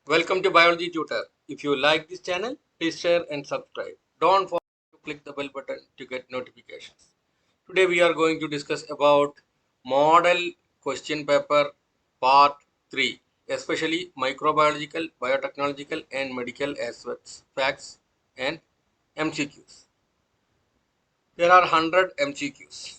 Welcome to Biology Tutor. If you like this channel, please share and subscribe. Don't forget to click the bell button to get notifications. Today we are going to discuss about model question paper part 3, especially microbiological, biotechnological and medical aspects, facts and MCQs. There are 100 MCQs.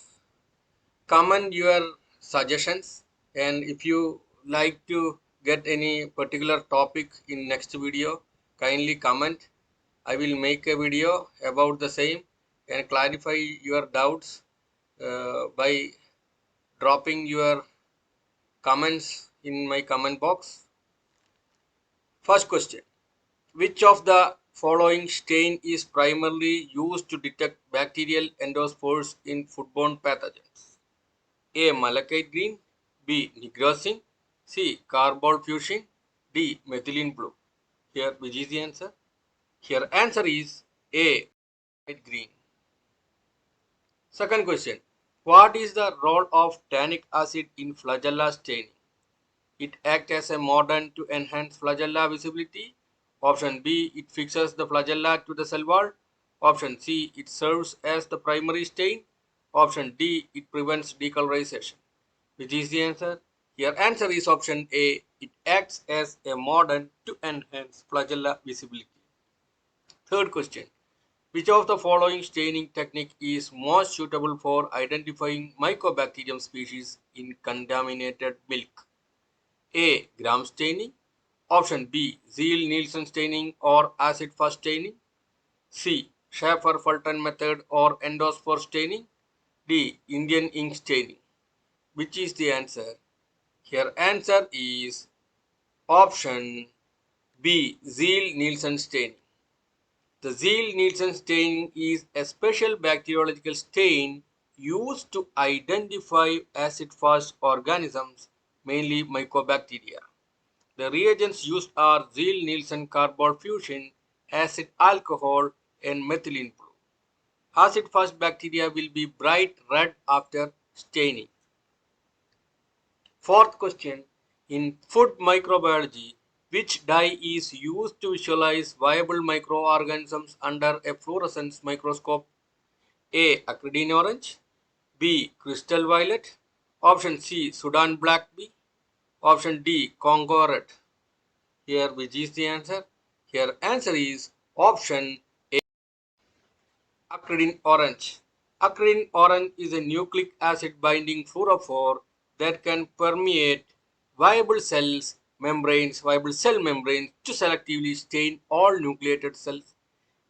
Comment your suggestions, and if you like to get any particular topic in next video, kindly comment. I will make a video about the same and clarify your doubts by dropping your comments in my comment box. First question: which of the following stain is primarily used to detect bacterial endospores in foodborne pathogens? A. Malachite green, B. Nigrosin, C. Carbol fuchsin, D. Methylene blue. Here, which is the answer? Here, answer is A. Malachite green. Second question. What is the role of tannic acid in flagella staining? It acts as a mordant to enhance flagella visibility. Option B. It fixes the flagella to the cell wall. Option C. It serves as the primary stain. Option D. It prevents decolorization. Which is the answer? Your answer is option A. It acts as a mordant to enhance flagella visibility. Third question. Which of the following staining technique is most suitable for identifying Mycobacterium species in contaminated milk? A. Gram staining. Option B. Zeal-Nielsen staining or acid-fast staining. C. Schaefer-Fulton method or endospore staining. D. Indian ink staining. Which is the answer? Here answer is option B. Zeal-Nielsen staining. The Zeal-Nielsen staining is a special bacteriological stain used to identify acid-fast organisms, mainly mycobacteria. The reagents used are Zeal-Nielsen carbol fuchsin, acid alcohol, and methylene blue. Acid-fast bacteria will be bright red after staining. Fourth question. In food microbiology, which dye is used to visualize viable microorganisms under a fluorescence microscope? A. Acridine orange. B. Crystal violet. Option C. Sudan black B. Option D. Congo red. Here, which is the answer? Here, answer is option A. Acridine orange. Acridine orange is a nucleic acid binding fluorophore that can permeate viable cell membranes to selectively stain all nucleated cells.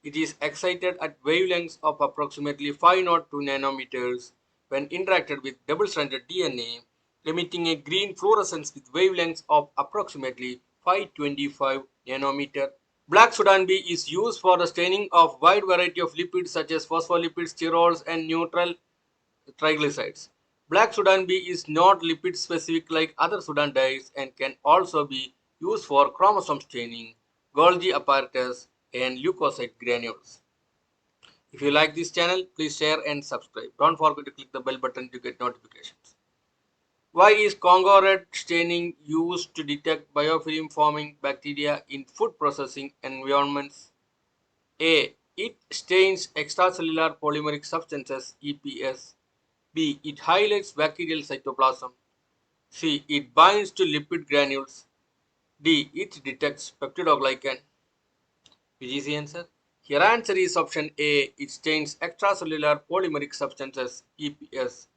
It is excited at wavelengths of approximately 502 nanometers when interacted with double-stranded DNA, emitting a green fluorescence with wavelengths of approximately 525 nanometer. Black Sudan B is used for the staining of wide variety of lipids such as phospholipids, sterols, and neutral triglycerides. Black Sudan B is not lipid specific like other Sudan dyes and can also be used for chromosome staining, Golgi apparatus, and leukocyte granules. If you like this channel, please share and subscribe. Don't forget to click the bell button to get notifications. Why is Congo red staining used to detect biofilm forming bacteria in food processing environments? A. It stains extracellular polymeric substances (EPS). B. It highlights bacterial cytoplasm. C. It binds to lipid granules. D. It detects peptidoglycan. Which is the answer? Your answer is option A. It stains extracellular polymeric substances (EPS).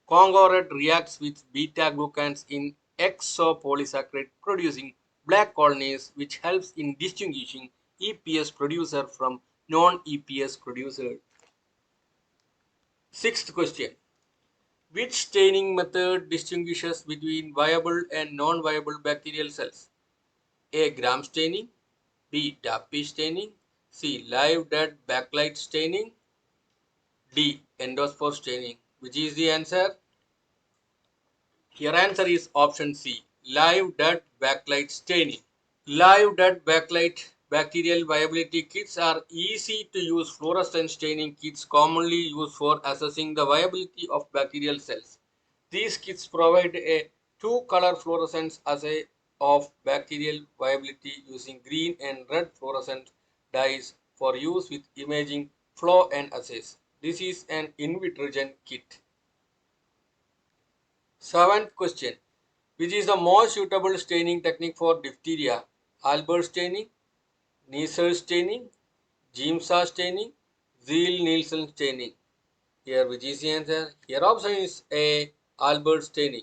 Congo red reacts with beta-glucans in exopolysaccharide producing black colonies, which helps in distinguishing EPS producer from non-EPS producer. Sixth question. Which staining method distinguishes between viable and non-viable bacterial cells? A. Gram staining. B. DAPI staining. C. Live dead backlight staining. D. Endospore staining. Which is the answer? Your answer is option C. Live dead backlight staining. Live dead backlight bacterial viability kits are easy to use fluorescence staining kits commonly used for assessing the viability of bacterial cells. These kits provide a two-color fluorescence assay of bacterial viability using green and red fluorescent dyes for use with imaging, flow and assays. This is an Invitrogen kit. Seventh question. Which is the most suitable staining technique for diphtheria? Albert staining, Neisser staining, Giemsa staining, Zeal-Nielsen staining. Here which is the answer? Here option is A. Albert staining.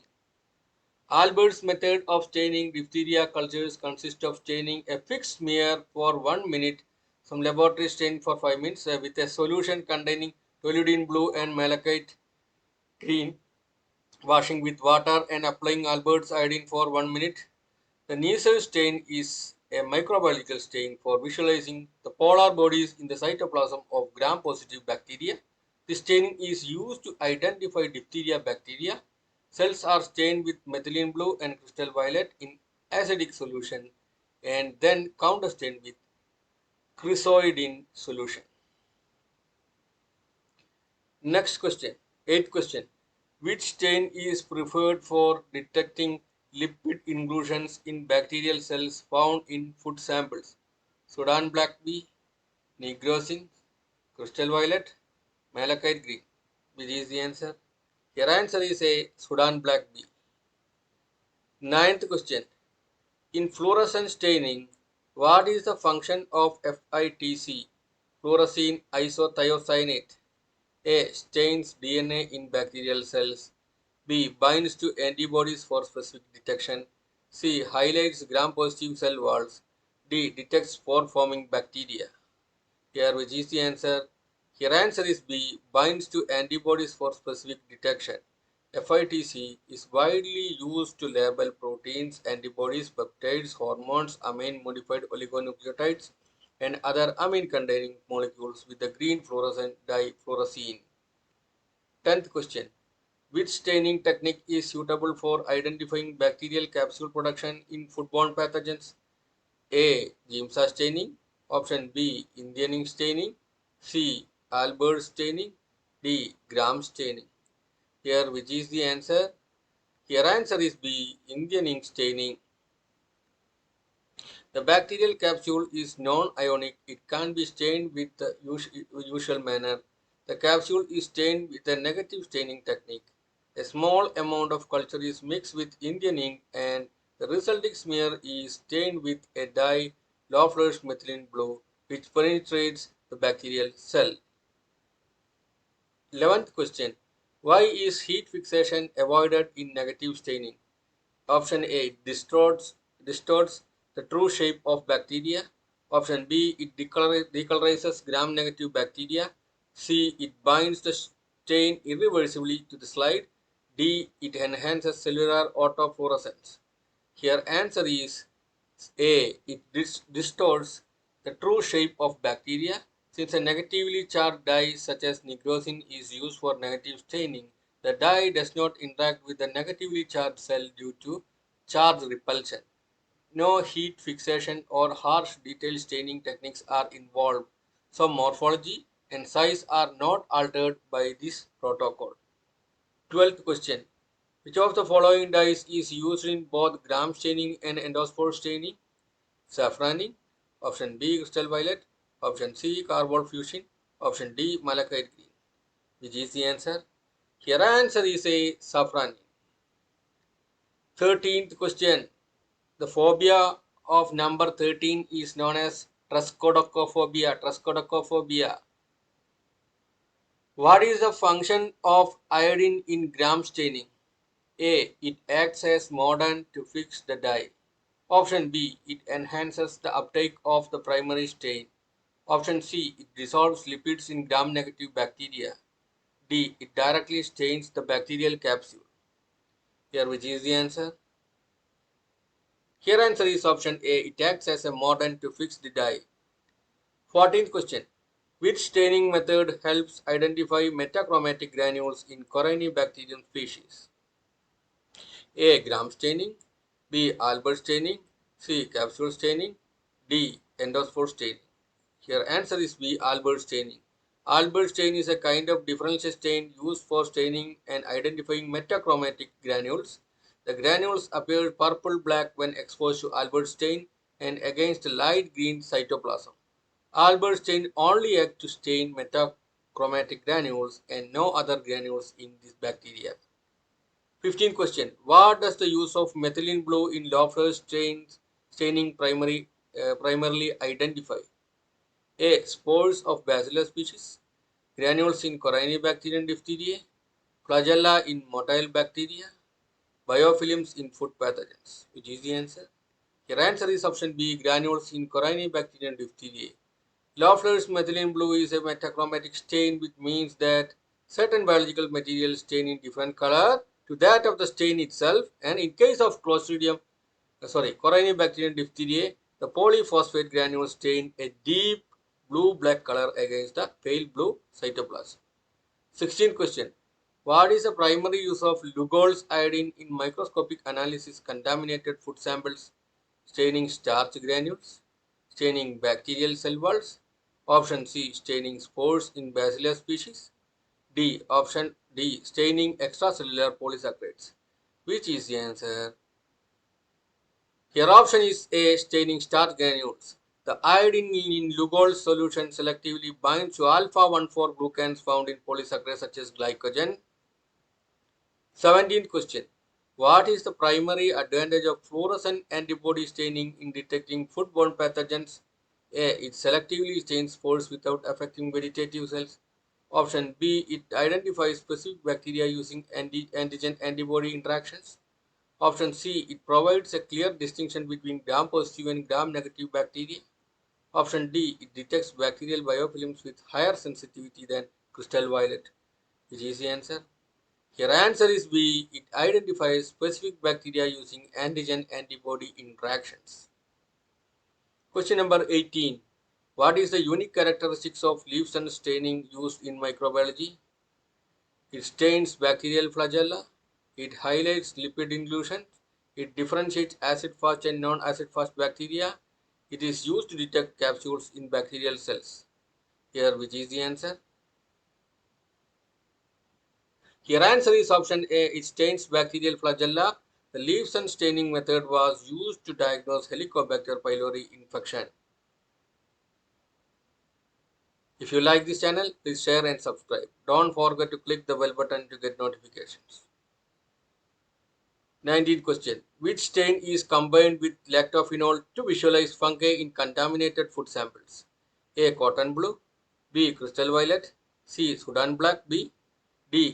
Albert's method of staining diphtheria cultures consists of staining a fixed smear for 1 minute, some laboratory staining for 5 minutes with a solution containing toluidine blue and malachite green, washing with water and applying Albert's iodine for 1 minute. The Neisser stain is a microbiological stain for visualizing the polar bodies in the cytoplasm of gram-positive bacteria. The staining is used to identify diphtheria bacteria. Cells are stained with methylene blue and crystal violet in acidic solution and then counterstained with chrysoidin solution. Next question, eighth question. Which stain is preferred for detecting lipid inclusions in bacterial cells found in food samples? Sudan black B, nigrosin, crystal violet, malachite green. Which is the answer? Your answer is a Sudan black B. Ninth question. In fluorescence staining, what is the function of FITC, fluorescein isothiocyanate? A. Stains DNA in bacterial cells. B. Binds to antibodies for specific detection. C. Highlights gram-positive cell walls. D. Detects spore-forming bacteria. Here which is the answer? Here answer is B. Binds to antibodies for specific detection. FITC is widely used to label proteins, antibodies, peptides, hormones, amine-modified oligonucleotides, and other amine-containing molecules with the green fluorescent dye fluorescein. 10th question. Which staining technique is suitable for identifying bacterial capsule production in foodborne pathogens? A. Giemsa staining. Option B. Indian ink staining. C. Albert staining. D. Gram staining. Here which is the answer? Here answer is B. Indian ink staining. The bacterial capsule is non-ionic. It can be stained with the usual manner. The capsule is stained with a negative staining technique. A small amount of culture is mixed with Indian ink and the resulting smear is stained with a dye low fluorescent methylene blue which penetrates the bacterial cell. 11th question. Why is heat fixation avoided in negative staining? Option A. Distorts the true shape of bacteria. Option B. It decolorizes gram-negative bacteria. C. It binds the stain irreversibly to the slide. D. It enhances cellular autofluorescence. Here answer is A. It distorts the true shape of bacteria. Since a negatively charged dye such as nigrosin is used for negative staining, the dye does not interact with the negatively charged cell due to charge repulsion. No heat fixation or harsh detail staining techniques are involved, so morphology and size are not altered by this protocol. 12th question. Which of the following dyes is used in both gram staining and endospore staining? Safranin. Option B. Crystal violet. Option C. Carbol fusion. Option D. Malachite green. Which is the answer? Here answer is a safranin. 13th question. The phobia of number 13 is known as truscodocophobia. Truscodocophobia. What is the function of iodine in gram staining? A. It acts as mordant to fix the dye. Option B. It enhances the uptake of the primary stain. Option C. It dissolves lipids in gram-negative bacteria. D. It directly stains the bacterial capsule. Here which is the answer? Here answer is option A. It acts as a mordant to fix the dye. 14th question. Which staining method helps identify metachromatic granules in Corynebacterium species? A. Gram staining. B. Albert staining. C. Capsule staining. D. Endospore staining. Here answer is B. Albert staining. Albert stain is a kind of differential stain used for staining and identifying metachromatic granules. The granules appeared purple-black when exposed to Albert stain and against light green cytoplasm. Albert stain only acts to stain metachromatic granules and no other granules in this bacteria. 15th question. What does the use of methylene blue in Loeffler staining primarily identify? A. Spores of Bacillus species, granules in Corynebacterium and diphtheria, flagella in motile bacteria, biofilms in food pathogens. Which is the answer? Your answer is option B, granules in Corynebacterium and diphtheria. Loeffler's methylene blue is a metachromatic stain, which means that certain biological materials stain in different color to that of the stain itself, and in case of Corynebacterium diphtheria, the polyphosphate granules stain a deep blue-black color against the pale blue cytoplasm. 16th question. What is the primary use of Lugol's iodine in microscopic analysis contaminated food samples? Staining starch granules, staining bacterial cell walls. Option C, staining spores in Bacillus species. D, option D, staining extracellular polysaccharides. Which is the answer? Here option is A, staining starch granules. The iodine in Lugol's solution selectively binds to alpha-1,4 glucans found in polysaccharides such as glycogen. 17th question. What is the primary advantage of fluorescent antibody staining in detecting foodborne pathogens? A. It selectively stains spores without affecting vegetative cells. Option B. It identifies specific bacteria using antigen-antibody interactions. Option C. It provides a clear distinction between gram-positive and gram-negative bacteria. Option D. It detects bacterial biofilms with higher sensitivity than crystal violet. Which is the answer? Your answer is B. It identifies specific bacteria using antigen-antibody interactions. Question number 18. What is the unique characteristics of Leveson staining used in microbiology? It stains bacterial flagella. It highlights lipid inclusion. It differentiates acid-fast and non-acid-fast bacteria. It is used to detect capsules in bacterial cells. Here, which is the answer? Here answer is option A. It stains bacterial flagella. The Leveson staining method was used to diagnose Helicobacter pylori infection. If you like this channel, please share and subscribe. Don't forget to click the bell button to get notifications. 19th question. Which stain is combined with lactophenol to visualize fungi in contaminated food samples? A. Cotton blue. B. Crystal violet. C. Sudan black. D.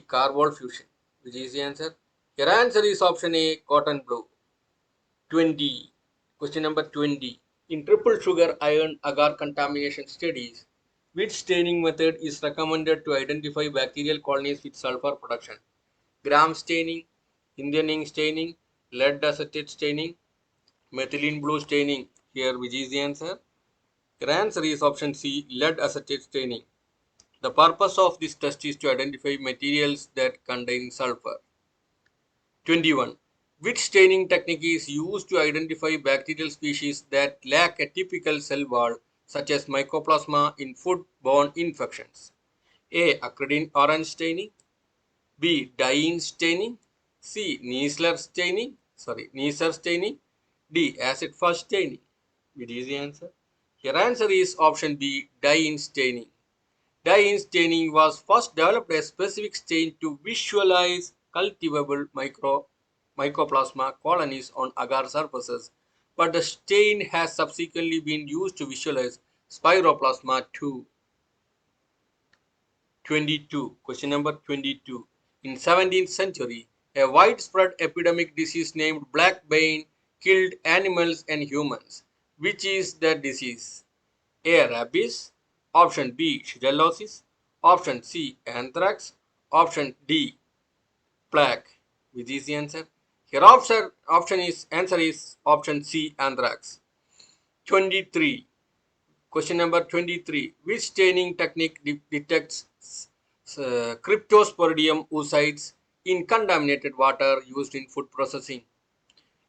Carbol fusion. Which is the answer? Your answer is option A. Cotton blue. 20. Question number 20. In triple sugar iron agar contamination studies, which staining method is recommended to identify bacterial colonies with sulfur production? Gram staining, Indian ink staining, lead acetate staining, methylene blue staining. Here, which is the answer? Your answer is option C, lead acetate staining. The purpose of this test is to identify materials that contain sulfur. 21. Which staining technique is used to identify bacterial species that lack a typical cell wall, such as mycoplasma in foodborne infections? A. Acridine orange staining. B. Dyeing staining. C. Neisser staining. D. Acid-fast staining. Which is the answer? Your answer is option B. Dyeing staining. Dye-in staining was first developed as specific stain to visualize cultivable mycoplasma colonies on agar surfaces, but the stain has subsequently been used to visualize spiroplasma too. 22. Question number 22. In 17th century, a widespread epidemic disease named black bane killed animals and humans. Which is the disease? A. Rabies. Option B. Shigellosis. Option C. Anthrax. Option D. Plague. Which is the answer? Here answer is option C. Anthrax. 23. Question number 23. Which staining technique detects Cryptosporidium oocytes in contaminated water used in food processing?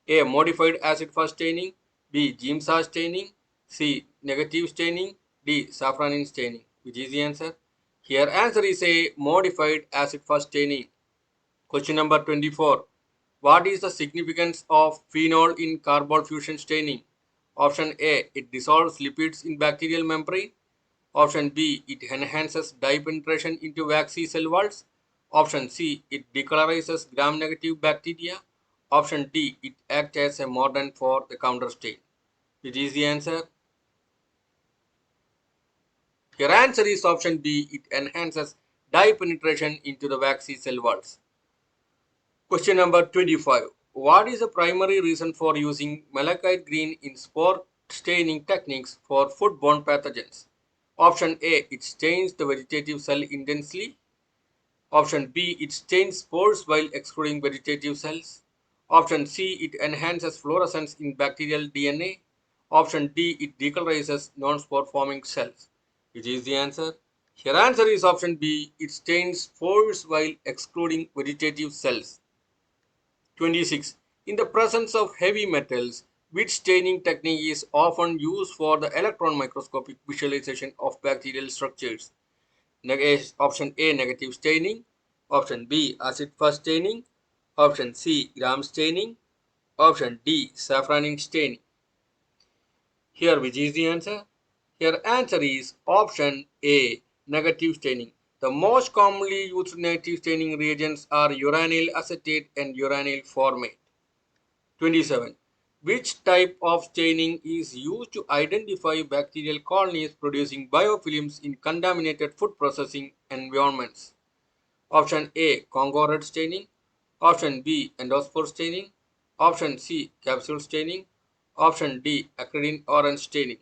A. Modified acid-fast staining. B. Giemsa staining. C. Negative staining. D. Safranin staining. Which is the answer? Here answer is A. Modified acid-fast staining. Question number 24. What is the significance of phenol in carbon fusion staining? Option A, it dissolves lipids in bacterial membrane. Option B, it enhances dye penetration into waxy cell walls. Option C, it decolorizes gram-negative bacteria. Option D, it acts as a mordant for the counter stain. Which is the answer? Your answer is option B, it enhances dye penetration into the waxy cell walls. Question number 25. What is the primary reason for using malachite green in spore staining techniques for foodborne pathogens? Option A, it stains the vegetative cell intensely. Option B, it stains spores while excluding vegetative cells. Option C, it enhances fluorescence in bacterial DNA. Option D, it decolorizes non-spore forming cells. Which is the answer? Your answer is option B, it stains spores while excluding vegetative cells. 26. In the presence of heavy metals, which staining technique is often used for the electron microscopic visualization of bacterial structures? Option A, negative staining. Option B, acid fast staining. Option C, gram staining. Option D, safranin staining. Here, which is the answer? Here, answer is option A, negative staining. The most commonly used negative staining reagents are uranyl acetate and uranyl formate. 27. Which type of staining is used to identify bacterial colonies producing biofilms in contaminated food processing environments? Option A, Congo red staining. Option B, endospore staining. Option C, capsule staining. Option D, acridine orange staining.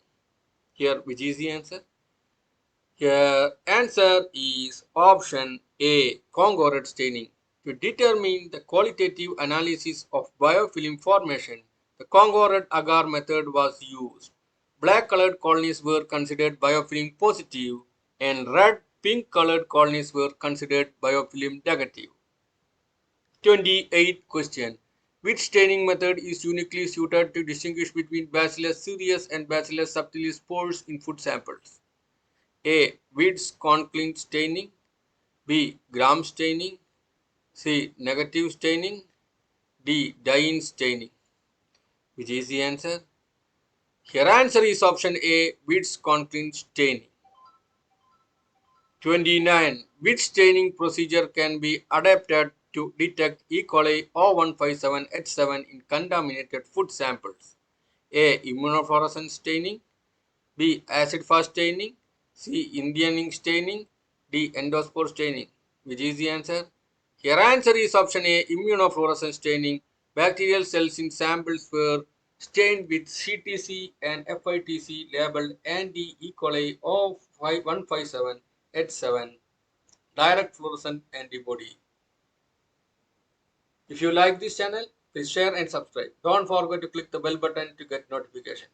Here, which is the answer? Here, answer is option A, Congo red staining. To determine the qualitative analysis of biofilm formation, the Congo red agar method was used. Black colored colonies were considered biofilm positive and red pink colored colonies were considered biofilm negative. 28 question. Which staining method is uniquely suited to distinguish between Bacillus cereus and Bacillus subtilis spores in food samples? A. Width-Conklin staining. B. Gram staining. C. Negative staining. D. Dye-in staining. Which is the answer? Your answer is option A. Width-Conklin staining. 29. Which staining procedure can be adapted to detect E. coli O157H7 in contaminated food samples? A. Immunofluorescence staining. B. Acid-fast staining. C. Indian staining. D. Endospore staining. Which is the answer? Your answer is option A. Immunofluorescence staining. Bacterial cells in samples were stained with CTC and FITC labeled anti-E. coli O157H7 direct fluorescent antibody. If you like this channel, please share and subscribe. Don't forget to click the bell button to get notification.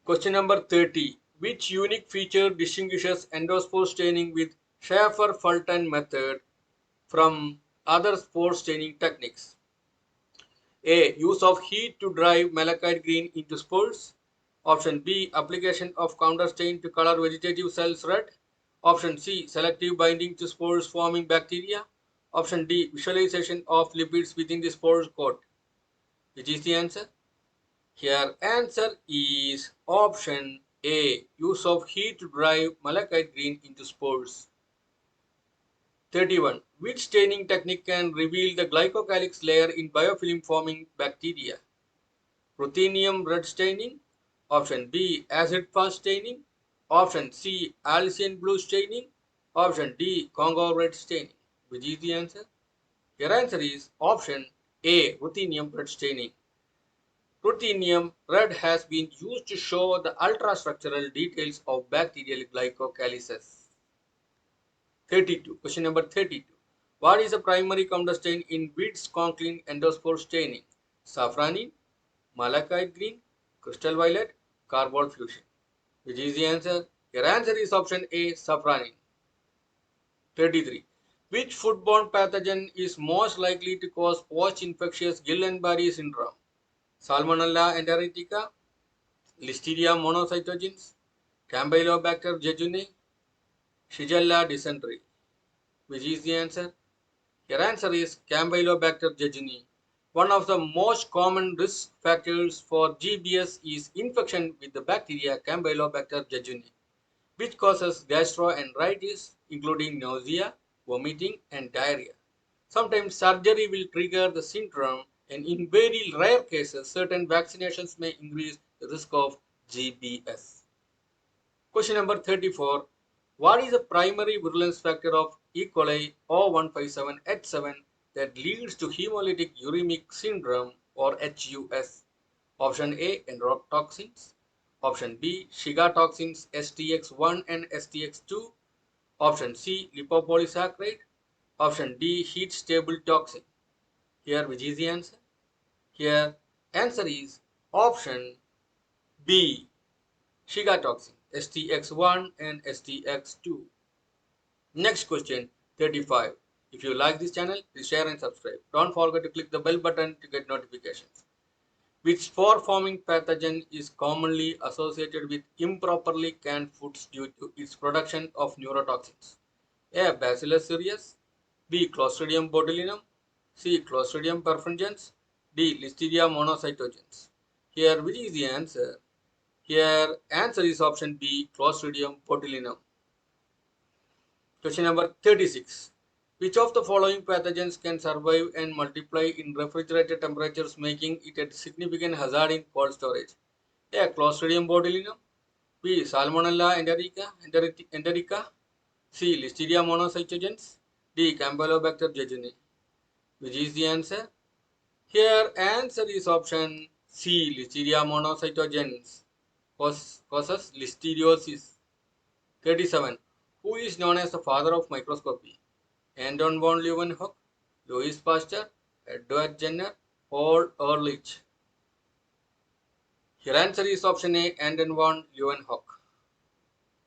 Question number 30. Which unique feature distinguishes endospore staining with Schaefer-Fulton method from other spore staining techniques? A. Use of heat to drive malachite green into spores. Option B. Application of counter stain to color vegetative cells red. Option C. Selective binding to spores forming bacteria. Option D. Visualization of lipids within the spore coat. Which is the answer? Here answer is option A. Use of heat to drive malachite green into spores. 31. Which staining technique can reveal the glycocalyx layer in biofilm forming bacteria? Ruthenium red staining. Option B. Acid fast staining. Option C. Alcyon blue staining. Option D. Congo red staining. Which is the answer? Your answer is option A. Ruthenium red staining. Ruthenium red has been used to show the ultrastructural details of bacterial glycocalyces. 32. Question number 32. What is the primary counter stain in Width-Conklin endospore staining? Safranin, malachite green, crystal violet, carbon fusion. Which is the answer? Your answer is option A. Safranin. 33. Which foodborne pathogen is most likely to cause post-infectious Guillain-Barré syndrome? Salmonella enteritica, Listeria monocytogenes, Campylobacter jejuni, Shigella dysentery. Which is the answer? Your answer is Campylobacter jejuni. One of the most common risk factors for GBS is infection with the bacteria Campylobacter jejuni, which causes gastroenteritis, including nausea, vomiting, and diarrhea. Sometimes surgery will trigger the syndrome, and in very rare cases, certain vaccinations may increase the risk of GBS. Question number 34. What is the primary virulence factor of E. coli O157H7 that leads to hemolytic uremic syndrome or HUS? Option A, enterotoxins. Option B, Shiga toxins STX1 and STX2. Option C, lipopolysaccharide. Option D, heat stable toxin. Here, which is the answer? Here, answer is option B, Shiga toxin STX1 and STX2. Next question 35. If you like this channel, please share and subscribe. Don't forget to click the bell button to get notifications. Which spore-forming pathogen is commonly associated with improperly canned foods due to its production of neurotoxins? A. Bacillus cereus. B. Clostridium botulinum. C. Clostridium perfringens. D. Listeria monocytogenes. Here, which is the answer? Here, answer is option B. Clostridium botulinum. Question number 36. Which of the following pathogens can survive and multiply in refrigerated temperatures, making it a significant hazard in cold storage? A. Clostridium botulinum. B. Salmonella enterica. C. Listeria monocytogenes. D. Campylobacter jejuni. Which is the answer? Here, answer is option C. Listeria monocytogenes causes listeriosis. 37. Who is known as the father of microscopy? Anton von Leeuwenhoek, Louis Pasteur, Edward Jenner, or Ehrlich? Your answer is option A, Anton von Leeuwenhoek.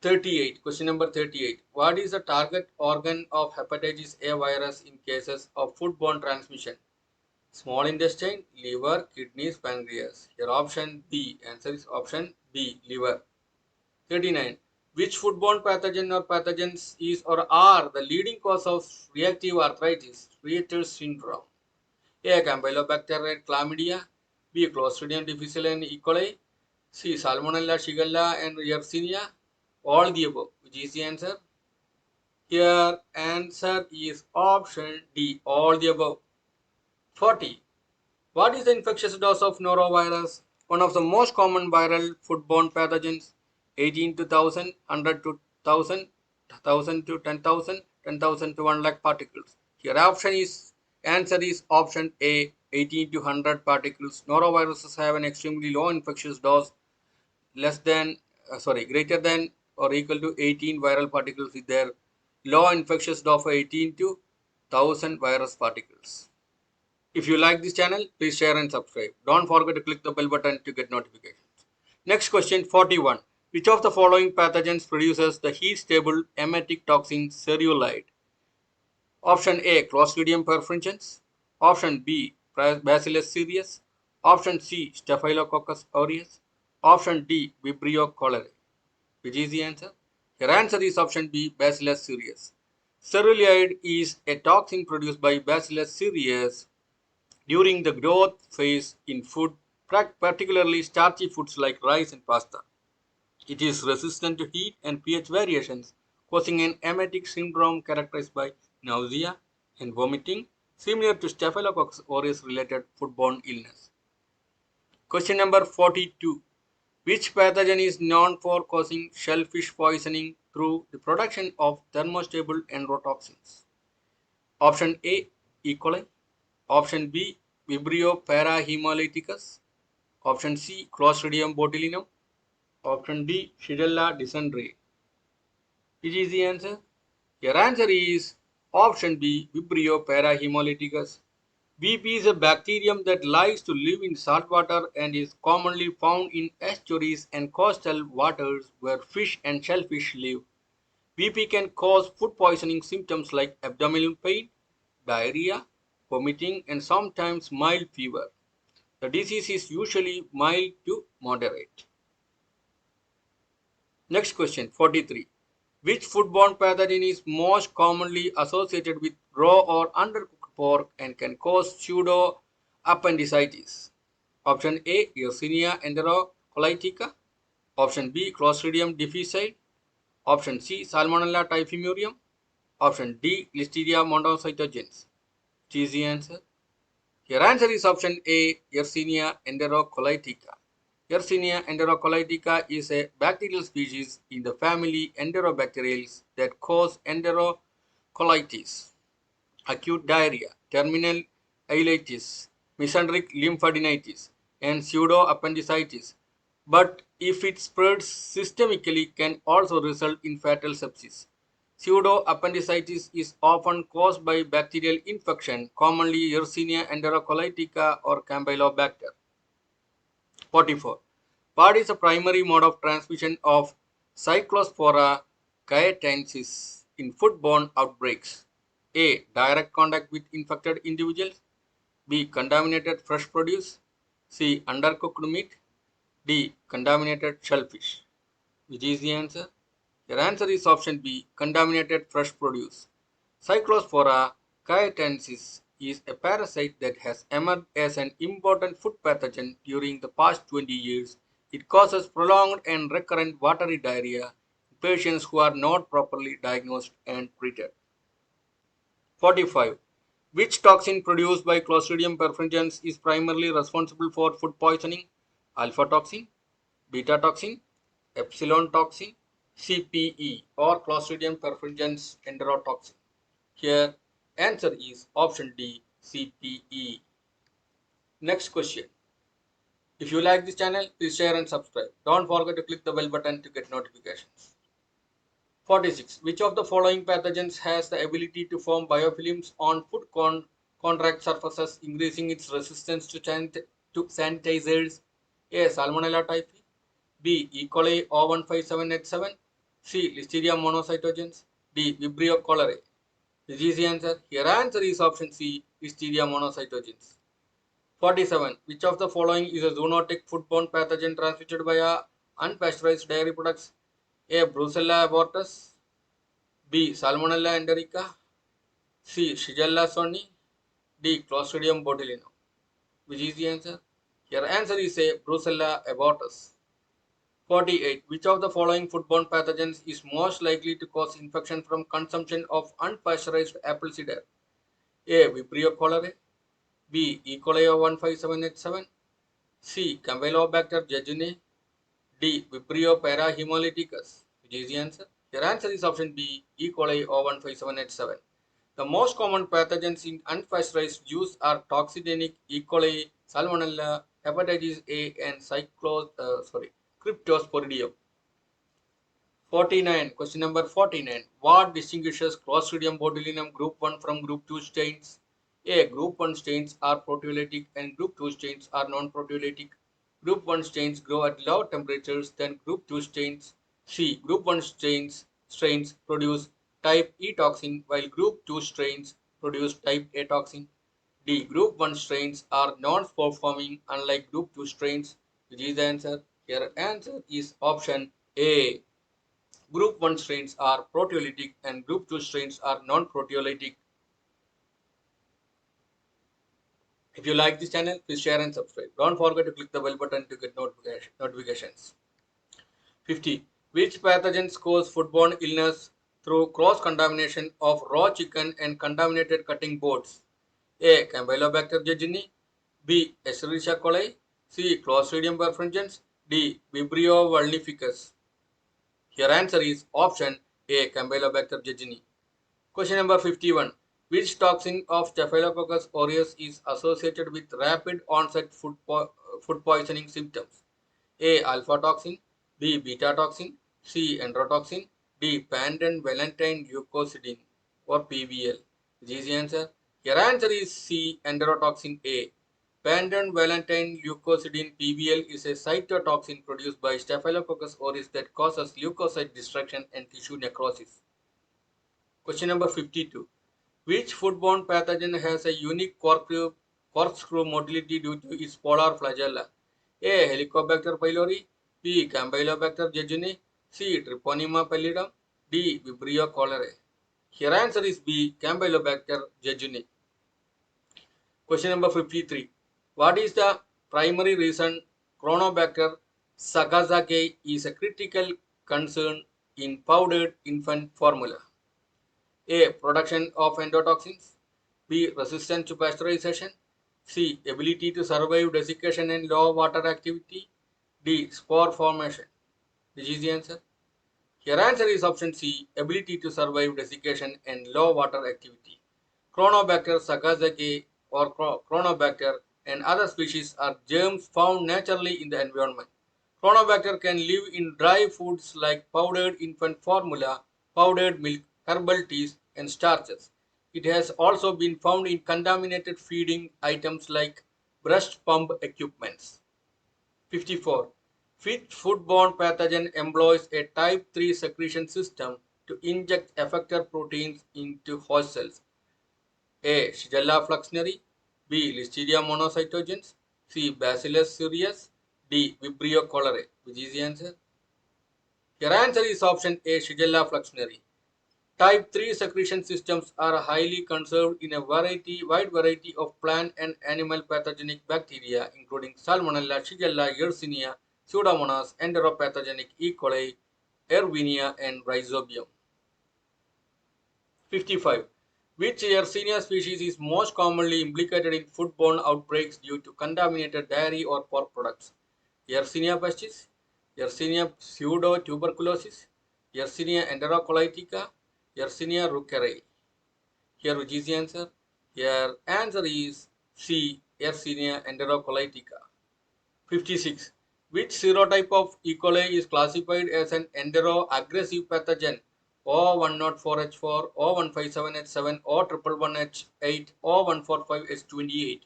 38. Question number 38. What is the target organ of hepatitis A virus in cases of foodborne transmission? Small intestine, liver, kidneys, pancreas. Your option B. Answer is option B, liver. 39. Which foodborne pathogen or pathogens is or are the leading cause of reactive arthritis, Rieter's syndrome? A. Campylobacter chlamydia. B. Clostridium difficile and E. coli. C. Salmonella, Shigella and Yersinia. All the above. Which is the answer? Here, answer is option D. All the above. 40. What is the infectious dose of norovirus? One of the most common viral foodborne pathogens. 18 to 1000, 100 to 1000, 1000 to 10,000, 10,000 to 1 lakh particles. Here option is, answer is option A, 18 to 100 particles. Noroviruses have an extremely low infectious dose, greater than or equal to 18 viral particles with their low infectious dose of 18 to 1000 virus particles. If you like this channel, please share and subscribe. Don't forget to click the bell button to get notifications. Next question 41. Which of the following pathogens produces the heat-stable emetic toxin cerulide? Option A. Clostridium perfringens. Option B. Bacillus cereus. Option C. Staphylococcus aureus. Option D. Vibrio cholerae. Which is the answer? Your answer is option B. Bacillus cereus. Cerulide is a toxin produced by Bacillus cereus during the growth phase in food, particularly starchy foods like rice and pasta. It is resistant to heat and pH variations, causing an emetic syndrome characterized by nausea and vomiting, similar to Staphylococcus aureus related foodborne illness. Question number 42. Which pathogen is known for causing shellfish poisoning through the production of thermostable enterotoxins? Option A. E. coli. Option B. Vibrio parahemolyticus. Option C. Clostridium botulinum. Option D. Shigella dysentery. Which is the answer? Your answer is option B. Vibrio parahemolyticus. VP is a bacterium that likes to live in salt water and is commonly found in estuaries and coastal waters where fish and shellfish live. VP can cause food poisoning symptoms like abdominal pain, diarrhea, vomiting, and sometimes mild fever. The disease is usually mild to moderate. Next question 43. Which foodborne pathogen is most commonly associated with raw or undercooked pork and can cause pseudo appendicitis. Option A, Yersinia enterocolitica. Option B, Clostridium difficile. Option C, Salmonella typhimurium. Option D, Listeria monocytogenes. Which is the answer? Your answer is option A, Yersinia enterocolitica. Yersinia enterocolitica is a bacterial species in the family Enterobacteriales that cause enterocolitis, acute diarrhea, terminal ileitis, mesenteric lymphadenitis, and pseudoappendicitis. But if it spreads systemically, can also result in fatal sepsis. Pseudoappendicitis is often caused by bacterial infection, commonly Yersinia enterocolitica or Campylobacter. 44. What is the primary mode of transmission of Cyclospora cayetansis in foodborne outbreaks? A. Direct contact with infected individuals. B. Contaminated fresh produce. C. Undercooked meat. D. Contaminated shellfish. Which is the answer? Your answer is option B. Contaminated fresh produce. Cyclospora cayetansis is a parasite that has emerged as an important food pathogen during the past 20 years. It causes prolonged and recurrent watery diarrhea in patients who are not properly diagnosed and treated. 45. Which toxin produced by Clostridium perfringens is primarily responsible for food poisoning? Alpha toxin, beta toxin, epsilon toxin, CPE or Clostridium perfringens enterotoxin. Here, answer is option D, CPE. Next question. If you like this channel, please share and subscribe. Don't forget to click the bell button to get notifications. 46. Which of the following pathogens has the ability to form biofilms on food contact surfaces, increasing its resistance to sanitizers? A. Salmonella typhi. B. E. coli O15787. C. Listeria monocytogenes. D. Vibrio cholerae. Which is the answer? Your answer is option C, Listeria monocytogenes. 47. Which of the following is a zoonotic foodborne pathogen transmitted via unpasteurized dairy products? A. Brucella abortus. B. Salmonella enterica. C. Shigella sonni. D. Clostridium botulinum. Which is the answer? Your answer is A. Brucella abortus. 48. Which of the following foodborne pathogens is most likely to cause infection from consumption of unpasteurized apple cider? A. Vibrio cholerae. B. E. coli 15787. C. Campylobacter jejuni. D. Vibrio parahemolyticus. Which is the answer? Your answer is option B. E. coli 15787. The most common pathogens in unpasteurized juice are toxidenic E. coli, Salmonella, hepatitis A, and Cryptosporidium. 49. Question number 49. What distinguishes Clostridium botulinum group 1 from group 2 strains? A. Group 1 strains are proteolytic and group 2 strains are non-proteolytic. Group 1 strains grow at lower temperatures than group 2 strains. C. Group 1 strains produce type E toxin while group 2 strains produce type A toxin. D. Group 1 strains are non-spore-forming unlike group 2 strains. Which is the answer? Your answer is option A. Group 1 strains are proteolytic and group 2 strains are non-proteolytic. If you like this channel, please share and subscribe. Don't forget to click the bell button to get notifications. 50. Which pathogens cause foodborne illness through cross-contamination of raw chicken and contaminated cutting boards? A. Campylobacter jejuni. B. Escherichia coli. C. Clostridium perfringens. D. Vibrio vulnificus. Your answer is option A. Campylobacter jejuni. Question number 51. Which toxin of Staphylococcus aureus is associated with rapid onset food poisoning symptoms? A. Alpha toxin. B. Beta toxin. C. Enterotoxin. D. Pandan valentine leucocidin or PVL. Which is the answer? Your answer is C. Enterotoxin A. Pandan valentine leucocidin PVL is a cytotoxin produced by Staphylococcus aureus that causes leukocyte destruction and tissue necrosis. Question number 52. Which foodborne pathogen has a unique corkscrew motility due to its polar flagella? A. Helicobacter pylori. B. Campylobacter jejuni. C. Treponema pallidum. D. Vibrio cholerae. Here answer is B. Campylobacter jejuni. Question number 53. What is the primary reason Chronobacter sakazake is a critical concern in powdered infant formula? A. Production of endotoxins. B. Resistance to pasteurization. C. Ability to survive desiccation and low water activity. D. Spore formation. Which is the answer? Your answer is option C. Ability to survive desiccation and low water activity. Chronobacter sakazake or Chronobacter and other species are germs found naturally in the environment. Chronobacter can live in dry foods like powdered infant formula, powdered milk, herbal teas, and starches. It has also been found in contaminated feeding items like breast pump equipments. 54. Which foodborne pathogen employs a type 3 secretion system to inject effector proteins into host cells? A. Shigella fluxionary. B. Listeria monocytogenes. C. Bacillus cereus. D. Vibrio cholerae. Which is the answer? Your answer is option A. Shigella fluxionary. Type 3 secretion systems are highly conserved in a wide variety of plant and animal pathogenic bacteria, including Salmonella, Shigella, Yersinia, Pseudomonas, enteropathogenic E. coli, Erwinia, and Rhizobium. 55. Which Yersinia species is most commonly implicated in foodborne outbreaks due to contaminated dairy or pork products? Yersinia pestis, Yersinia pseudotuberculosis, Yersinia enterocolitica, Yersinia rucerae. Here which is the answer? Here answer is C. Yersinia enterocolitica. 56. Which serotype of E. coli is classified as an entero-aggressive pathogen? O104H4, O157H7, O111H8, O145H28.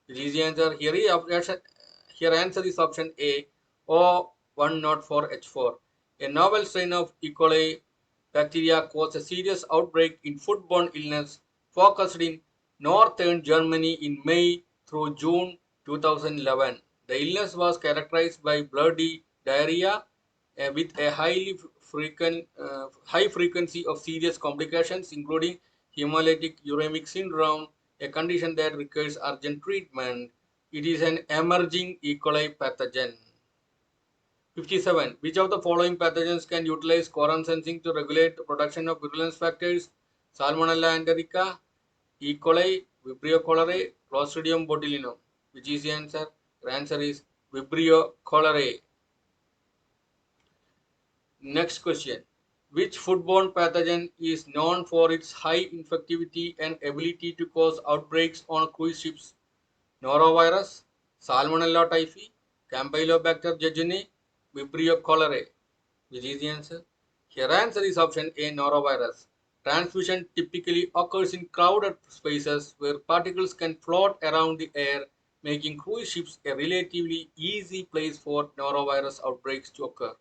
Which is the answer? Here answer is option A. O104H4. A novel strain of E. coli bacteria caused a serious outbreak in foodborne illness focused in northern Germany in May through June 2011. The illness was characterized by bloody diarrhea with a high frequency of serious complications, including hemolytic uremic syndrome, a condition that requires urgent treatment. It is an emerging E. coli pathogen. 57. Which of the following pathogens can utilize quorum sensing to regulate the production of virulence factors? Salmonella enterica, E. coli, Vibrio cholerae, Clostridium botulinum. Which is the answer? The answer is Vibrio cholerae. Next question. Which foodborne pathogen is known for its high infectivity and ability to cause outbreaks on cruise ships? Norovirus, Salmonella typhi, Campylobacter jejuni, Vibrio cholerae. Which is the answer? Here answer is option A. Norovirus. Transmission typically occurs in crowded spaces where particles can float around the air, making cruise ships a relatively easy place for norovirus outbreaks to occur.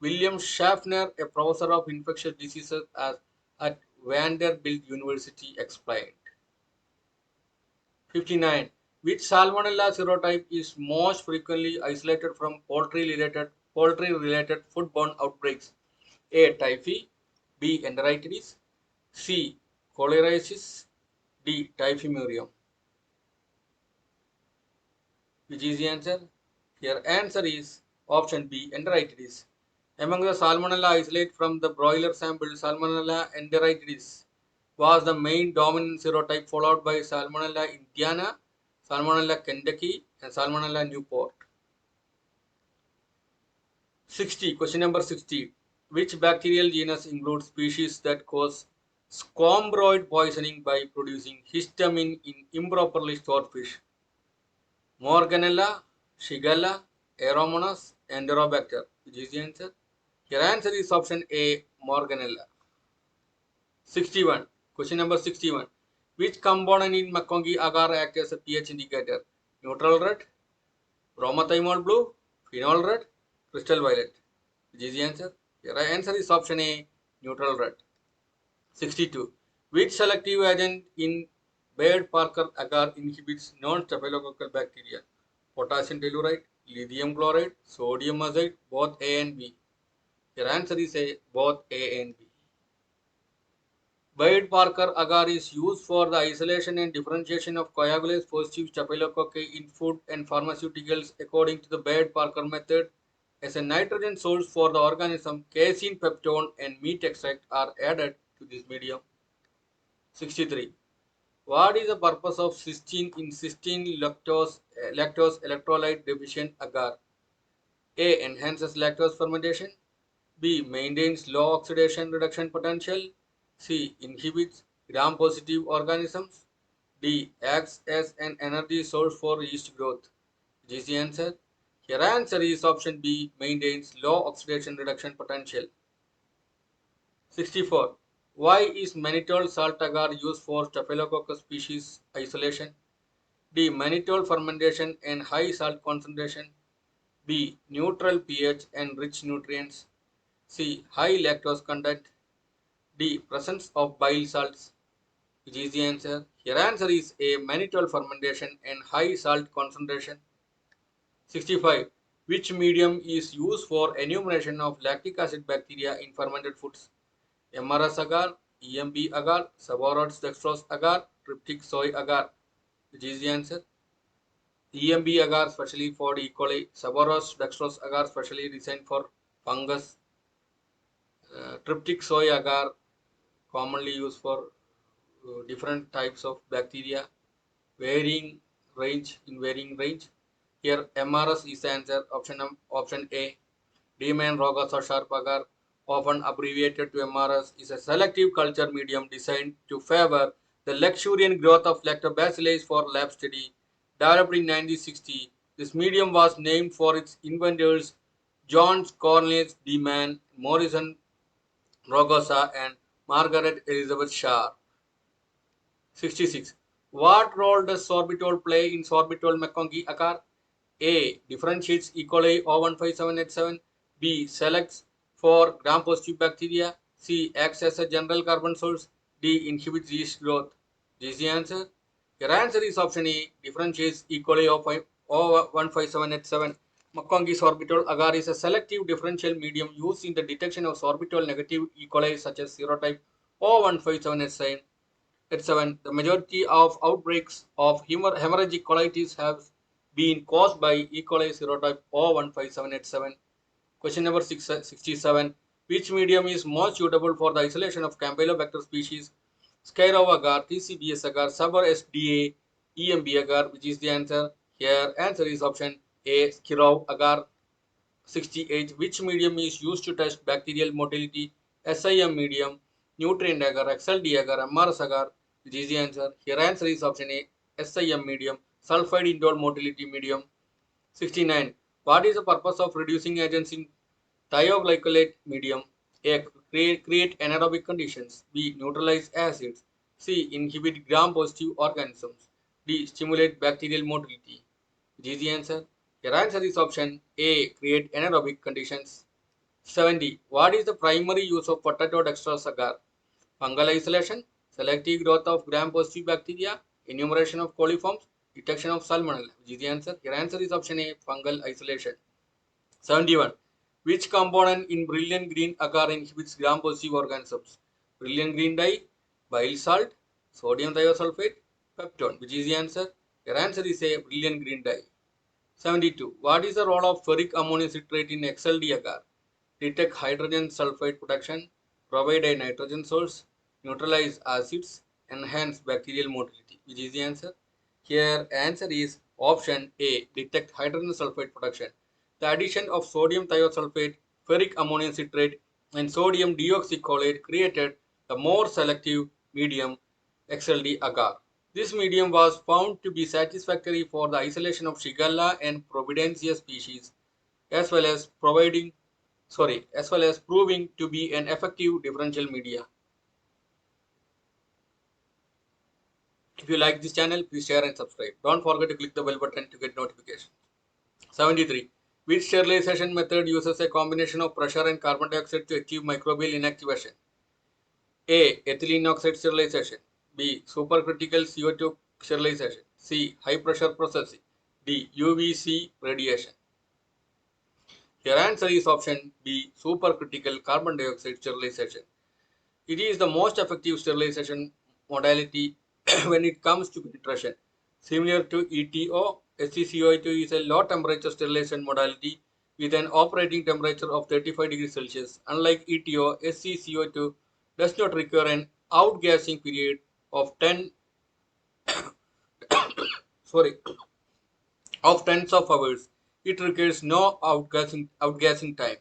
William Schaffner, a professor of infectious diseases at Vanderbilt University, explained. 59. Which Salmonella serotype is most frequently isolated from poultry-related foodborne outbreaks? A. Typhi, B. Enteritis, C. Cholerasis, D. Typhimurium. Which is the answer? Here answer is option B. Enteritis. Among the Salmonella isolate from the broiler sample, Salmonella enteritis was the main dominant serotype, followed by Salmonella Indiana, Salmonella Kentucky, and Salmonella Newport. 60. Question number 60. Which bacterial genus includes species that cause scombroid poisoning by producing histamine in improperly stored fish? Morganella, Shigella, Aeromonas, and Enterobacter. Which is the answer? Your answer is option A. Morganella. 61. Question number 61. Which component in McConkie agar acts as a pH indicator? Neutral red, bromothymol blue, phenol red, crystal violet. Which is the answer? Your answer is option A. Neutral red. 62. Which selective agent in Baird Parker agar inhibits non-staphylococcal bacteria? Potassium telluride, lithium chloride, sodium azide, both A and B. Your answer is A, both A and B. Wade Parker agar is used for the isolation and differentiation of coagulase positive staphylococci in food and pharmaceuticals according to the Wade Parker method. As a nitrogen source for the organism, casein, peptone, and meat extract are added to this medium. 63. What is the purpose of cysteine in cysteine lactose electrolyte deficient agar? A. Enhances lactose fermentation. B. Maintains low oxidation reduction potential. C. Inhibits gram-positive organisms. D. Acts as an energy source for yeast growth. Which is the answer? Your answer is option B. Maintains low oxidation reduction potential. 64. Why is mannitol salt agar used for Staphylococcus species isolation? D. Mannitol fermentation and high salt concentration. B. Neutral pH and rich nutrients. C. High lactose content. D. Presence of bile salts. Which is the answer? Your answer is A. Mannitol fermentation and high salt concentration. 65. Which medium is used for enumeration of lactic acid bacteria in fermented foods? MRS agar, EMB agar, Sabouraud's dextrose agar, tryptic soy agar. Which is the answer? EMB agar specially for E. coli, Sabouraud's dextrose agar specially designed for fungus, tryptic soy agar commonly used for different types of bacteria, varying varying range. Here MRS is the answer. Option A. Demand Rogasa sharp agar, often abbreviated to MRS, is a selective culture medium designed to favor the luxuriant growth of lactobacillus for lab study. Developed in 1960, this medium was named for its inventors John Cornelius Demand, Morrison Rogosa, and Margaret Elizabeth Shaw. 66. What role does sorbitol play in sorbitol McConkie agar? A. Differentiates E. coli O157H7. B. Selects for gram-positive bacteria. C. Acts as a general carbon source. D. Inhibits yeast growth. This is the answer. Your answer is option A. Differentiates E. coli O157H7. McConkie sorbitol agar is a selective differential medium used in the detection of sorbitol negative E. coli such as serotype O157H7. At 7, the majority of outbreaks of hemorrhagic colitis have been caused by E. coli serotype O157H7. Question number 67. Which medium is most suitable for the isolation of Campylobacter species? Scairov agar, TCBS agar, Sabar SDA, EMB agar, which is the answer? Here, answer is option A, Scairov agar. 68. Which medium is used to test bacterial motility? SIM medium, nutrient agar, XLD agar, MRS agar. Which is the answer? Here answer is option A, SIM medium, sulfide indole motility medium. 69. What is the purpose of reducing agents in thioglycolate medium? A. Create anaerobic conditions. B. Neutralize acids. C. Inhibit gram-positive organisms. D. Stimulate bacterial motility. Which is the answer? Your answer is option A. Create anaerobic conditions. 70. What is the primary use of potato dextrose agar? Fungal isolation, selective growth of gram-positive bacteria, enumeration of coliforms, detection of salmonella. Which is the answer? Your answer is option A. Fungal isolation. 71. Which component in brilliant green agar inhibits gram-positive organisms? Brilliant green dye, bile salt, sodium thiosulfate, peptone. Which is the answer? Your answer is A. Brilliant green dye. 72. What is the role of ferric ammonium citrate in XLD agar? Detect hydrogen sulfide production, provide a nitrogen source, neutralize acids, enhance bacterial motility. Which is the answer? Here answer is option A. Detect hydrogen sulfide production. The addition of sodium thiosulfate, ferric ammonium citrate, and sodium deoxycholate created the more selective medium XLD agar. This medium was found to be satisfactory for the isolation of Shigella and Providencia species, as well as proving to be an effective differential media. If you like this channel, please share and subscribe. Don't forget to click the bell button to get notifications. 73. Which sterilization method uses a combination of pressure and carbon dioxide to achieve microbial inactivation? A. Ethylene oxide sterilization. B. Supercritical CO2 sterilization. C. High pressure processing. D. UVC radiation. Your answer is option B. Supercritical carbon dioxide sterilization. It is the most effective sterilization modality when it comes to filtration. Similar to ETO, SCCO2 is a low temperature sterilization modality with an operating temperature of 35 degrees Celsius. Unlike ETO, SCCO2 does not require an outgassing period of 10 sorry of tens of hours. It requires no outgassing time.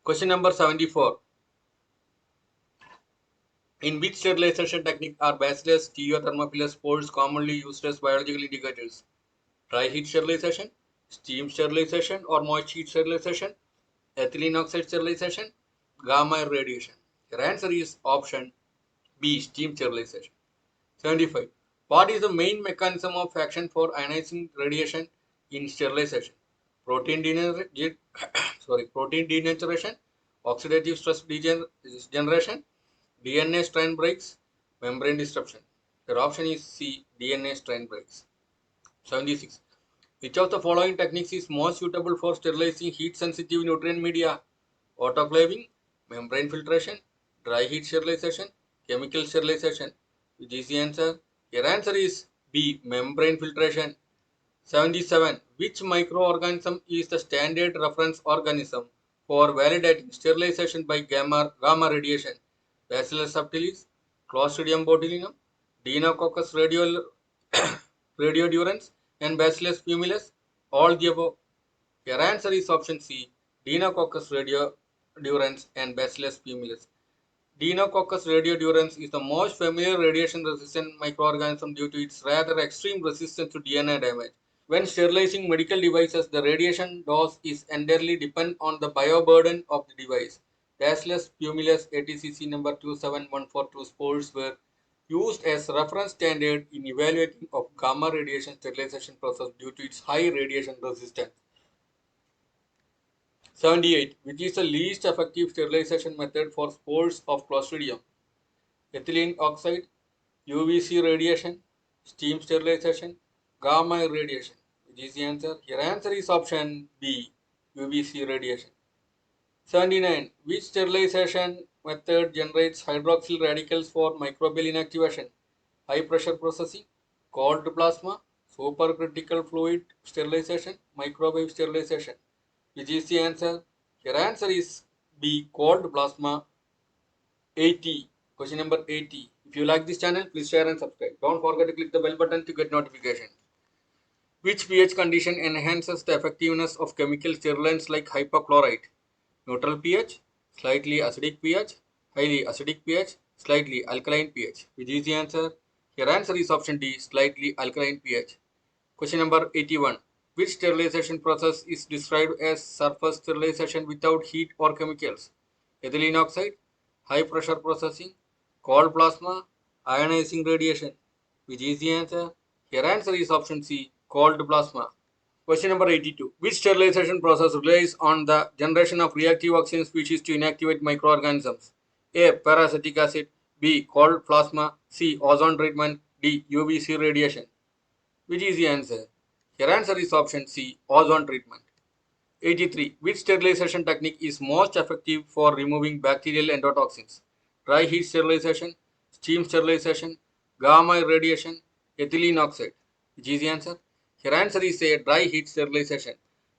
Question number 74. In which sterilization technique are bacillus stereothermophilus spores commonly used as biological indicators? Dry heat sterilization, steam sterilization or moist heat sterilization, ethylene oxide sterilization, gamma irradiation. Your answer is option B, steam sterilization. 75. What is the main mechanism of action for ionizing radiation in sterilization? Protein protein denaturation, oxidative stress degeneration, DNA strain breaks, membrane disruption. Your option is C, DNA strain breaks. 76. Which of the following techniques is most suitable for sterilizing heat-sensitive nutrient media? Autoclaving, membrane filtration, dry heat sterilization, chemical sterilization. Which is the answer? Your answer is B, membrane filtration. 77. Which microorganism is the standard reference organism for validating sterilization by gamma radiation? Bacillus subtilis, Clostridium botulinum, Deinococcus radiodurans, and Bacillus pumilus? All the above. Your answer is option C, Deinococcus radiodurans and Bacillus pumilus. Deinococcus radiodurans is the most familiar radiation-resistant microorganism due to its rather extreme resistance to DNA damage. When sterilizing medical devices, the radiation dose is entirely dependent on the bioburden of the device. Bacillus pumilus ATCC number 27142 spores were used as reference standard in evaluating of gamma radiation sterilization process due to its high radiation resistance. 78. Which is the least effective sterilization method for spores of Clostridium? Ethylene oxide, UVC radiation, steam sterilization, gamma irradiation. Which is the answer? Your answer is option B, UVC radiation. 79. Which sterilization method generates hydroxyl radicals for microbial inactivation? High pressure processing, cold plasma, supercritical fluid sterilization, microwave sterilization. Which is the answer? Your answer is B, cold plasma. 80. Question number 80. If you like this channel, please share and subscribe. Don't forget to click the bell button to get notifications. Which pH condition enhances the effectiveness of chemical sterilants like hypochlorite? Neutral pH, slightly acidic pH, highly acidic pH, slightly alkaline pH. Which is the answer? Your answer is option D, slightly alkaline pH. Question number 81. Which sterilization process is described as surface sterilization without heat or chemicals? Ethylene oxide, high pressure processing, cold plasma, ionizing radiation. Which is the answer? Your answer is option C, cold plasma. Question number 82. Which sterilization process relies on the generation of reactive oxygen species to inactivate microorganisms? A. Peracetic acid, B. Cold plasma, C. Ozone treatment, D. UVC radiation. Which is the answer? Your answer is option C, ozone treatment. 83. Which sterilization technique is most effective for removing bacterial endotoxins? Dry heat sterilization, steam sterilization, gamma irradiation, ethylene oxide. Which is the answer? Your answer is a dry heat sterilization.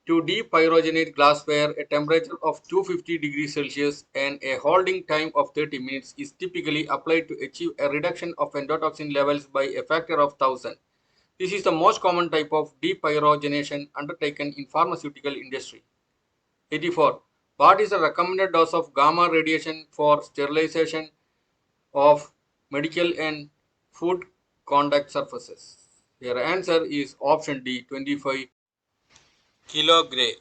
To depyrogenate glassware, a temperature of 250 degrees Celsius and a holding time of 30 minutes is typically applied to achieve a reduction of endotoxin levels by a factor of 1000. This is the most common type of depyrogenation undertaken in pharmaceutical industry. 84. What is the recommended dose of gamma radiation for sterilization of medical and food contact surfaces? Your answer is option D, 25 kilogray.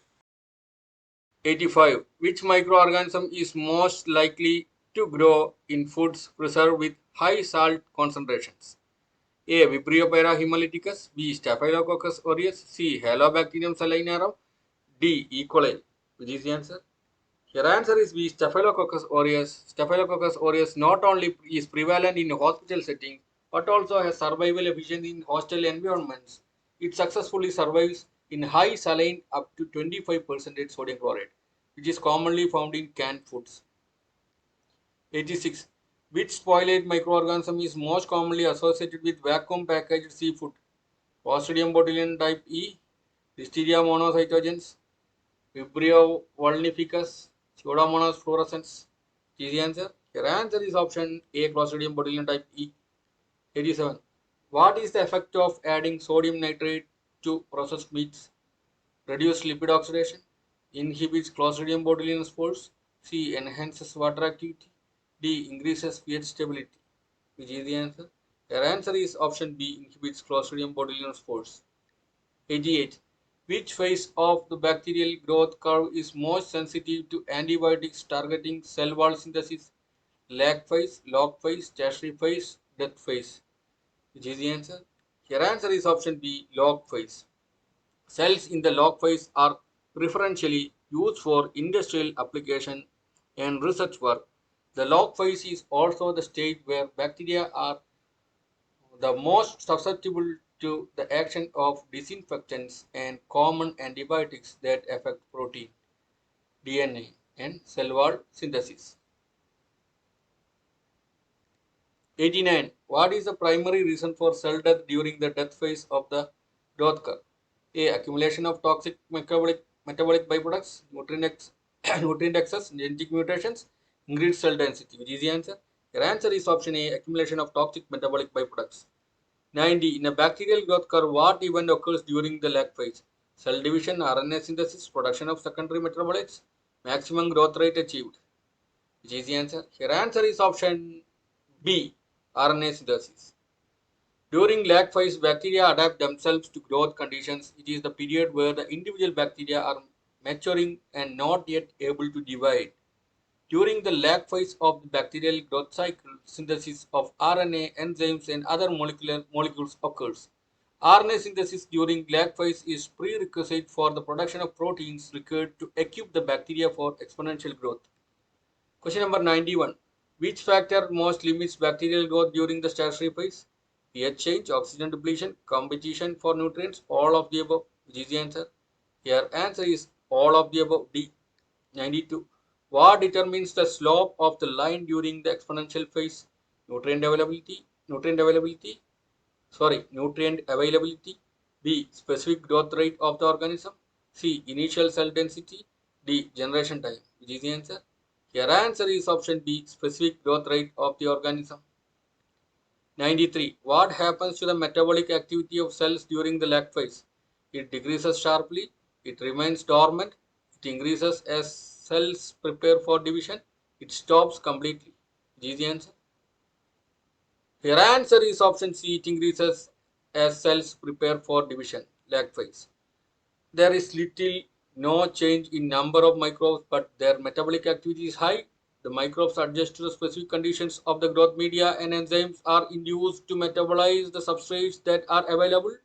85. Which microorganism is most likely to grow in foods preserved with high salt concentrations? A. Vibrio hemolyticus, B. Staphylococcus aureus, C. Halobacterium salinarum, D. E. coli. Which is the answer? Your answer is B. Staphylococcus aureus. Staphylococcus aureus not only is prevalent in hospital settings but also has survival efficiency in hostile environments. It successfully survives in high saline up to 25% sodium chloride, which is commonly found in canned foods. 86. Which spoilage microorganism is most commonly associated with vacuum packaged seafood? Clostridium botulinum type E, Listeria monocytogenes, Vibrio vulnificus, Pseudomonas fluorescens. Is the answer? Your answer is option A, Clostridium botulinum type E. 87. What is the effect of adding sodium nitrate to processed meats? Reduce lipid oxidation, inhibits Clostridium botulinum spores, C. Enhances water activity, D. Increases pH stability. Which is the answer? Your answer is option B, inhibits Clostridium botulinum spores. 88. Which phase of the bacterial growth curve is most sensitive to antibiotics targeting cell wall synthesis? Lag phase, log phase, tertiary phase, death phase. Which is the answer? Your answer is option B, log phase. Cells in the log phase are preferentially used for industrial application and research work. The log phase is also the stage where bacteria are the most susceptible to the action of disinfectants and common antibiotics that affect protein, DNA, and cell wall synthesis. 89. What is the primary reason for cell death during the death phase of the growth curve? A. Accumulation of toxic metabolic byproducts, nutrient excess, genetic mutations, increased cell density. Which is the answer? Your answer is option A. Accumulation of toxic metabolic byproducts. 90. In a bacterial growth curve, what event occurs during the lag phase? Cell division, RNA synthesis, production of secondary metabolites, maximum growth rate achieved. Which is the answer? Your answer is option B. RNA synthesis. During lag phase, bacteria adapt themselves to growth conditions. It is the period where the individual bacteria are maturing and not yet able to divide. During the lag phase of the bacterial growth cycle, synthesis of RNA, enzymes, and other molecules occurs. RNA synthesis during lag phase is prerequisite for the production of proteins required to equip the bacteria for exponential growth. Question number 91. Which factor most limits bacterial growth during the tertiary phase? pH change, oxygen depletion, competition for nutrients, all of the above. Which is the answer? Your answer is all of the above, D. 92. What determines the slope of the line during the exponential phase? Nutrient availability, nutrient availability, B. Specific growth rate of the organism, C. Initial cell density, D. Generation time. Which is the answer? Your answer is option B. Specific growth rate of the organism. 93. What happens to the metabolic activity of cells during the lag phase? It decreases sharply, it remains dormant, it increases as cells prepare for division, it stops completely. Which is the answer? Your answer is option C. It increases as cells prepare for division, lag phase. There is little no change in number of microbes, but their metabolic activity is high. The microbes adjust to the specific conditions of the growth media and enzymes are induced to metabolize the substrates that are available.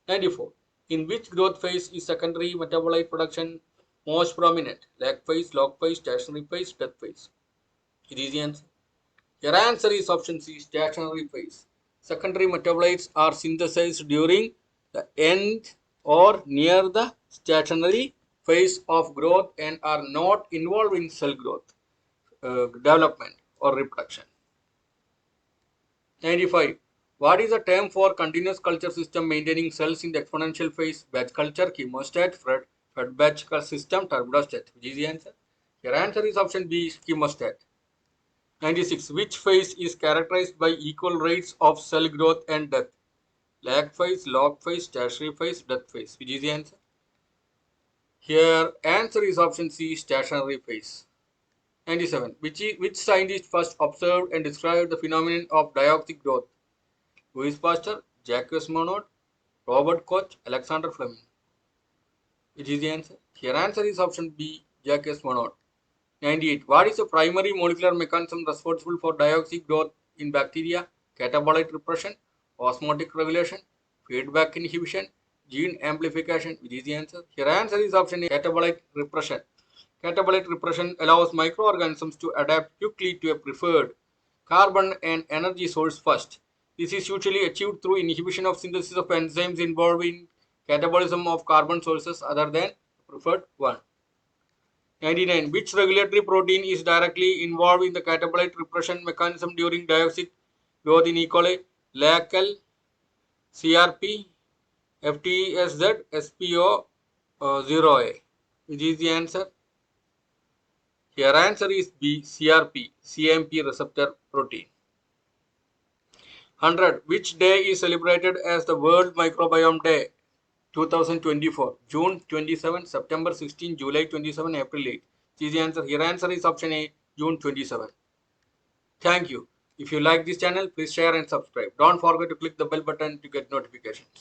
94. In which growth phase is secondary metabolite production most prominent? Lag phase, log phase, stationary phase, death phase. It is the answer. Your answer is option C, stationary phase. Secondary metabolites are synthesized during the end or near the stationary phase of growth and are not involved in cell growth, development or reproduction. 95. What is the term for continuous culture system maintaining cells in the exponential phase? Batch culture, chemostat, fed batch system, turbidostat. Which is the answer? Your answer is option B, chemostat. 96. Which phase is characterized by equal rates of cell growth and death? Lag phase, log phase, tertiary phase, death phase. Which is the answer? Here answer is option C, stationary phase. 97. Which scientist first observed and described the phenomenon of diauxic growth? Louis Pasteur, Jacques Monod, Robert Koch, Alexander Fleming. Which is the answer? Here answer is option B, Jacques Monod. 98. What is the primary molecular mechanism responsible for diauxic growth in bacteria? Catabolite repression, osmotic regulation, feedback inhibition, gene amplification. Which is the answer? Here answer is option A, catabolite repression. Catabolite repression allows microorganisms to adapt quickly to a preferred carbon and energy source first. This is usually achieved through inhibition of synthesis of enzymes involved in catabolism of carbon sources other than the preferred one. 99. Which regulatory protein is directly involved in the catabolite repression mechanism during dioxide growth in E. coli? LACL, CRP, FTSZ, SPO 0A. Which is the answer? Here answer is B, CRP, CMP receptor protein. 100. Which day is celebrated as the World Microbiome Day? 2024. June 27, September 16, July 27, April 8. Which is the answer? Here answer is option A, June 27. Thank you. If you like this channel, please share and subscribe. Don't forget to click the bell button to get notifications.